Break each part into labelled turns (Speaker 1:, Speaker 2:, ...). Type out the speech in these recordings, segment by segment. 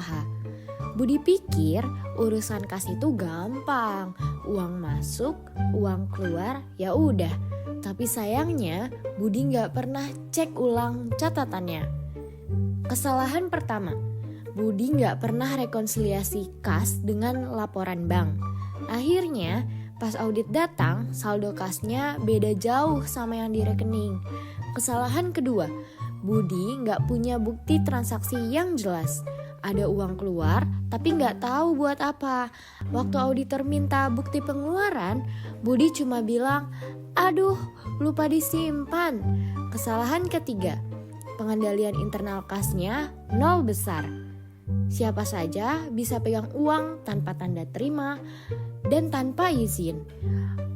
Speaker 1: usaha. Budi pikir urusan kas itu gampang, uang masuk, uang keluar, ya udah. Tapi sayangnya Budi nggak pernah cek ulang catatannya. Kesalahan pertama, Budi nggak pernah rekonsiliasi kas dengan laporan bank. Akhirnya pas audit datang, saldo kasnya beda jauh sama yang di rekening. Kesalahan kedua, Budi nggak punya bukti transaksi yang jelas. Ada uang keluar tapi nggak tahu buat apa. Waktu auditor minta bukti pengeluaran, Budi cuma bilang, aduh lupa disimpan. Kesalahan ketiga, pengendalian internal kasnya nol besar. Siapa saja bisa pegang uang tanpa tanda terima dan tanpa izin.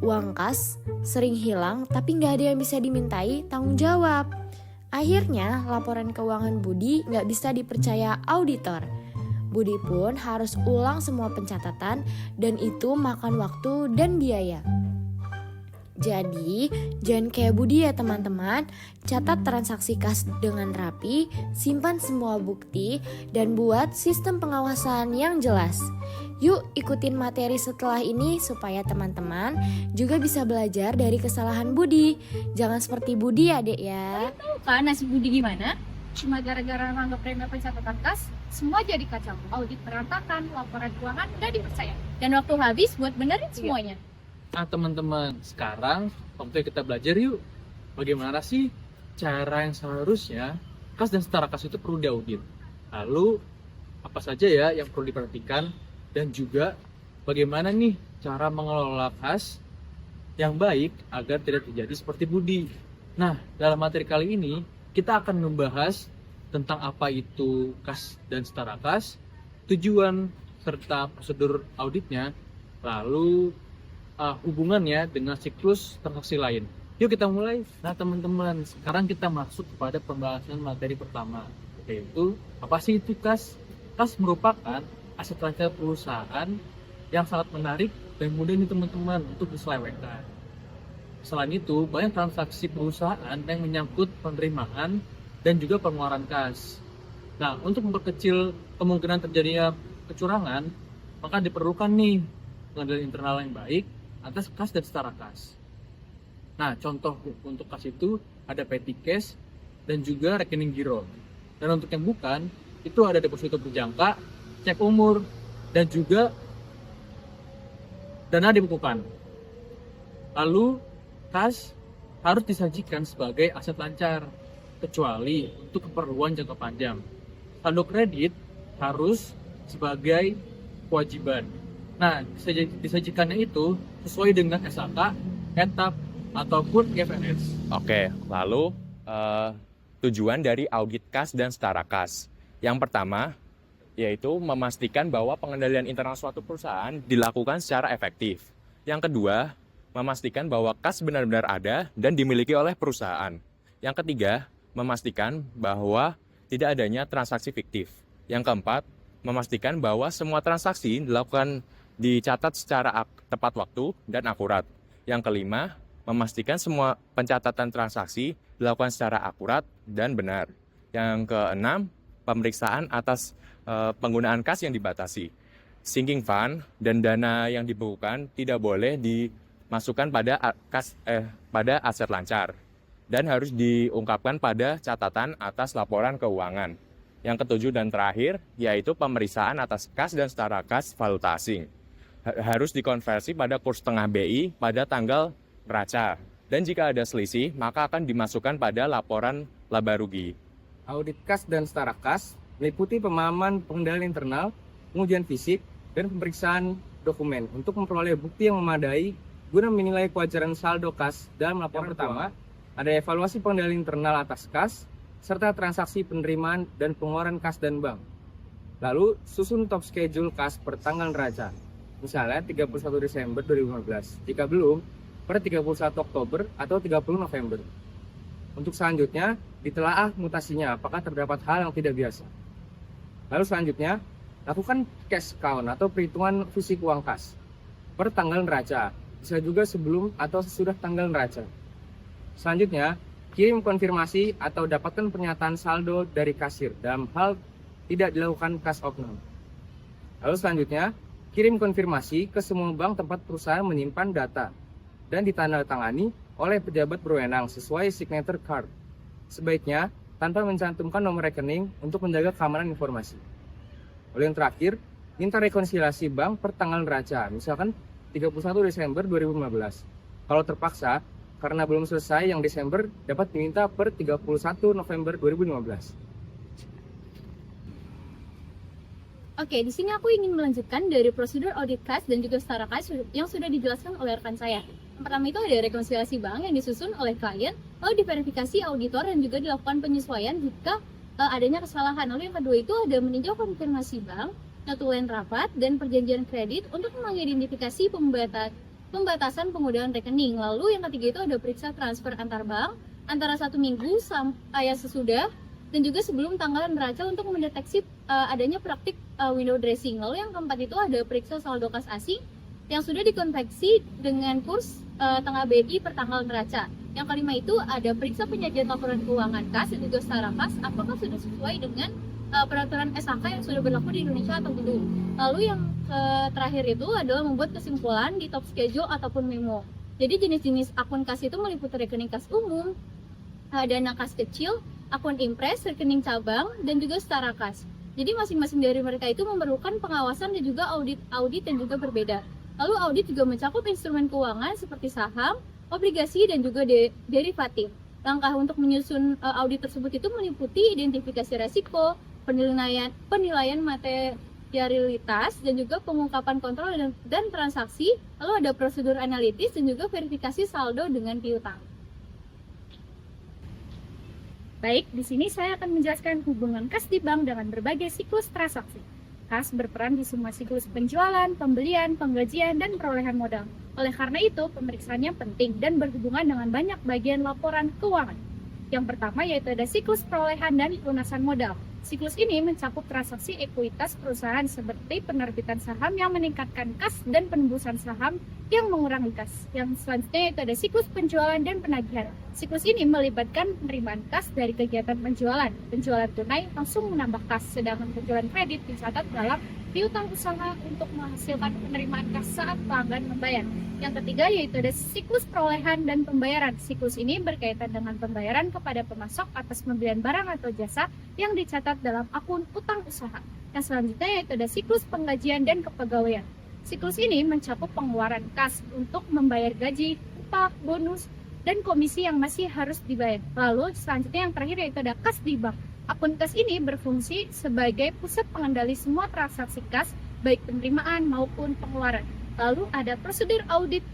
Speaker 1: Uang kas sering hilang tapi nggak ada yang bisa dimintai tanggung jawab. Akhirnya laporan keuangan Budi nggak bisa dipercaya auditor. Budi pun harus ulang semua pencatatan dan itu makan waktu dan biaya. Jadi jangan kayak Budi ya teman-teman, catat transaksi kas dengan rapi, simpan semua bukti, dan buat sistem pengawasan yang jelas. Yuk ikutin materi setelah ini supaya teman-teman juga bisa belajar dari kesalahan Budi. Jangan seperti Budi ya dek ya.
Speaker 2: Tahu kan nasib Budi gimana? Cuma gara-gara nganggap remeh pencatatan kas, semua jadi kacau. Audit berantakan, laporan keuangan nggak dipercaya. Dan waktu habis buat benerin semuanya.
Speaker 3: Nah teman-teman, sekarang waktunya kita belajar yuk. Bagaimana sih cara yang seharusnya kas dan setara kas itu perlu diaudit. Lalu apa saja ya yang perlu diperhatikan dan juga bagaimana nih cara mengelola kas yang baik agar tidak terjadi seperti Budi. Nah dalam materi kali ini kita akan membahas tentang apa itu kas dan setara kas, tujuan serta prosedur auditnya, lalu hubungannya dengan siklus transaksi lain. Yuk kita mulai. Nah teman-teman, sekarang kita masuk kepada pembahasan materi pertama, yaitu apa sih itu kas? Kas merupakan aset lancar perusahaan yang sangat menarik dan mudah nih teman-teman untuk diselewengkan. Selain itu, banyak transaksi perusahaan yang menyangkut penerimaan dan juga pengeluaran kas. Nah, untuk memperkecil kemungkinan terjadinya kecurangan, maka diperlukan nih pengendalian internal yang baik atas kas dan setara kas. Nah, contoh untuk kas itu ada petty cash dan juga rekening giro. Dan untuk yang bukan, itu ada deposito berjangka, cek umur, dan juga dana dibekukan. Lalu, kas harus disajikan sebagai aset lancar, kecuali untuk keperluan jangka panjang. Saldo kredit harus sebagai kewajiban. Nah, disajikannya itu sesuai dengan SAK, ETAP, ataupun GFNS.
Speaker 4: Oke, lalu tujuan dari audit kas dan setara kas. Yang pertama, yaitu memastikan bahwa pengendalian internal suatu perusahaan dilakukan secara efektif. Yang kedua, memastikan bahwa kas benar-benar ada dan dimiliki oleh perusahaan. Yang ketiga, memastikan bahwa tidak adanya transaksi fiktif. Yang keempat, memastikan bahwa semua transaksi dicatat secara tepat waktu dan akurat. Yang kelima, memastikan semua pencatatan transaksi dilakukan secara akurat dan benar. Yang keenam, pemeriksaan atas penggunaan kas yang dibatasi. Sinking fund dan dana yang dibekukan tidak boleh dimasukkan pada aset lancar dan harus diungkapkan pada catatan atas laporan keuangan. Yang ketujuh dan terakhir, yaitu pemeriksaan atas kas dan setara kas valuta asing. Harus dikonversi pada kurs tengah BI pada tanggal neraca. Dan jika ada selisih, maka akan dimasukkan pada laporan laba rugi.
Speaker 5: Audit kas dan setara kas meliputi pemahaman pengendalian internal, pengujian fisik, dan pemeriksaan dokumen untuk memperoleh bukti yang memadai guna menilai kewajaran saldo kas. Dalam laporan pertama, ada evaluasi pengendalian internal atas kas, serta transaksi penerimaan dan pengeluaran kas dan bank. Lalu, susun top schedule kas per tanggal neraca. Misalnya 31 Desember 2015. Jika belum, pada 31 Oktober atau 30 November. Untuk selanjutnya, ditelaah mutasinya apakah terdapat hal yang tidak biasa. Lalu selanjutnya, lakukan cash count atau perhitungan fisik uang kas per tanggal neraca. Bisa juga sebelum atau sesudah tanggal neraca. Selanjutnya, kirim konfirmasi atau dapatkan pernyataan saldo dari kasir dalam hal tidak dilakukan kas oknum. Lalu selanjutnya, kirim konfirmasi ke semua bank tempat perusahaan menyimpan data dan ditandatangani oleh pejabat berwenang sesuai signature card. Sebaiknya tanpa mencantumkan nomor rekening untuk menjaga keamanan informasi. Lalu yang terakhir, minta rekonsiliasi bank per tanggal neraca, misalkan 31 Desember 2015. Kalau terpaksa, karena belum selesai yang Desember, dapat diminta per 31 November 2015.
Speaker 2: Oke, di sini aku ingin melanjutkan dari prosedur audit kas dan juga setara kas yang sudah dijelaskan oleh rekan saya. Yang pertama itu ada rekonsiliasi bank yang disusun oleh klien, lalu diverifikasi auditor dan juga dilakukan penyesuaian jika adanya kesalahan. Lalu yang kedua itu ada meninjau konfirmasi bank, notulen rapat, dan perjanjian kredit untuk mengidentifikasi pembatasan penggunaan rekening. Lalu yang ketiga itu ada periksa transfer antar bank antara 1 minggu sampai sesudah dan juga sebelum tanggal neraca untuk mendeteksi adanya praktik window dressing. Lalu yang keempat itu ada periksa saldo kas asing yang sudah dikonveksi dengan kurs tengah BI per tanggal neraca. Yang kelima itu ada periksa penyajian laporan keuangan kas dan juga setara kas apakah sudah sesuai dengan peraturan SHK yang sudah berlaku di Indonesia atau belum. Lalu yang terakhir itu adalah membuat kesimpulan di top schedule ataupun memo. Jadi jenis-jenis akun kas itu meliputi rekening kas umum, dana kas kecil, akun impres, rekening cabang, dan juga setara kas. Jadi masing-masing dari mereka itu memerlukan pengawasan dan juga audit dan juga berbeda. Lalu audit juga mencakup instrumen keuangan seperti saham, obligasi, dan juga derivatif. Langkah untuk menyusun audit tersebut itu meliputi identifikasi resiko, penilaian materialitas, dan juga pengungkapan kontrol dan transaksi. Lalu ada prosedur analitis dan juga verifikasi saldo dengan piutang. Baik, di sini saya akan menjelaskan hubungan kas di bank dengan berbagai siklus transaksi. Kas berperan di semua siklus penjualan, pembelian, penggajian, dan perolehan modal. Oleh karena itu, pemeriksaannya penting dan berhubungan dengan banyak bagian laporan keuangan. Yang pertama yaitu ada siklus perolehan dan pelunasan modal. Siklus ini mencakup transaksi ekuitas perusahaan seperti penerbitan saham yang meningkatkan kas dan penembusan saham yang mengurangi kas. Yang selanjutnya yaitu ada siklus penjualan dan penagihan. Siklus ini melibatkan penerimaan kas dari kegiatan penjualan. Penjualan tunai langsung menambah kas, sedangkan penjualan kredit dicatat dalam piutang usaha untuk menghasilkan penerimaan kas saat pelanggan membayar. Yang ketiga yaitu ada siklus perolehan dan pembayaran. Siklus ini berkaitan dengan pembayaran kepada pemasok atas pembelian barang atau jasa yang dicatat dalam akun utang usaha. Yang selanjutnya yaitu ada siklus penggajian dan kepegawaian. Siklus ini mencakup pengeluaran kas untuk membayar gaji, upah, bonus, dan komisi yang masih harus dibayar. Lalu selanjutnya yang terakhir yaitu ada kas di bank. Akun kas ini berfungsi sebagai pusat pengendali semua transaksi kas, baik penerimaan maupun pengeluaran. Lalu ada prosedur audit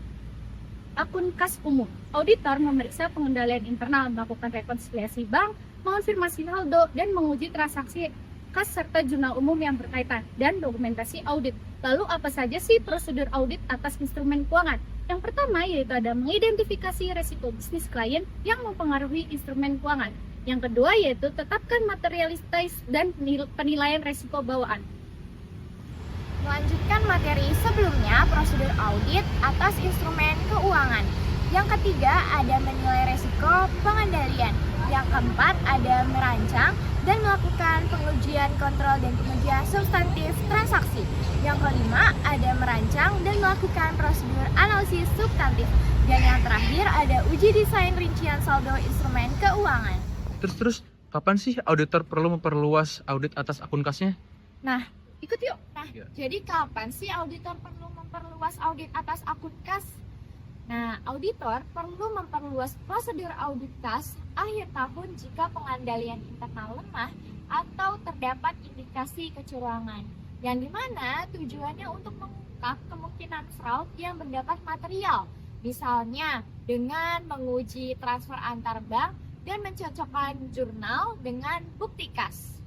Speaker 2: akun kas umum. Auditor memeriksa pengendalian internal, melakukan rekonsiliasi bank, mengonfirmasi saldo, dan menguji transaksi kas serta jurnal umum yang berkaitan, dan dokumentasi audit. Lalu apa saja sih prosedur audit atas instrumen keuangan? Yang pertama yaitu ada mengidentifikasi resiko bisnis klien yang mempengaruhi instrumen keuangan. Yang kedua yaitu tetapkan materialitas dan penilaian resiko bawaan.
Speaker 6: Melanjutkan materi sebelumnya, prosedur audit atas instrumen keuangan. Yang ketiga ada menilai resiko pengendalian. Yang keempat ada merancang dan melakukan pengujian kontrol dan pengujian substantif transaksi. Yang kelima ada merancang dan melakukan prosedur analisis substantif. Dan yang terakhir ada uji desain rincian saldo instrumen keuangan.
Speaker 3: Terus kapan sih auditor perlu memperluas audit atas akun kasnya?
Speaker 6: Nah, ikut yuk.
Speaker 3: Iya.
Speaker 6: Jadi kapan sih auditor perlu memperluas audit atas akun kas? Nah, auditor perlu memperluas prosedur audit kas akhir tahun jika pengendalian internal lemah atau terdapat indikasi kecurangan. Yang dimana tujuannya untuk mengungkap kemungkinan fraud yang berdampak material. Misalnya dengan menguji transfer antar bank dan mencocokkan jurnal dengan bukti kas.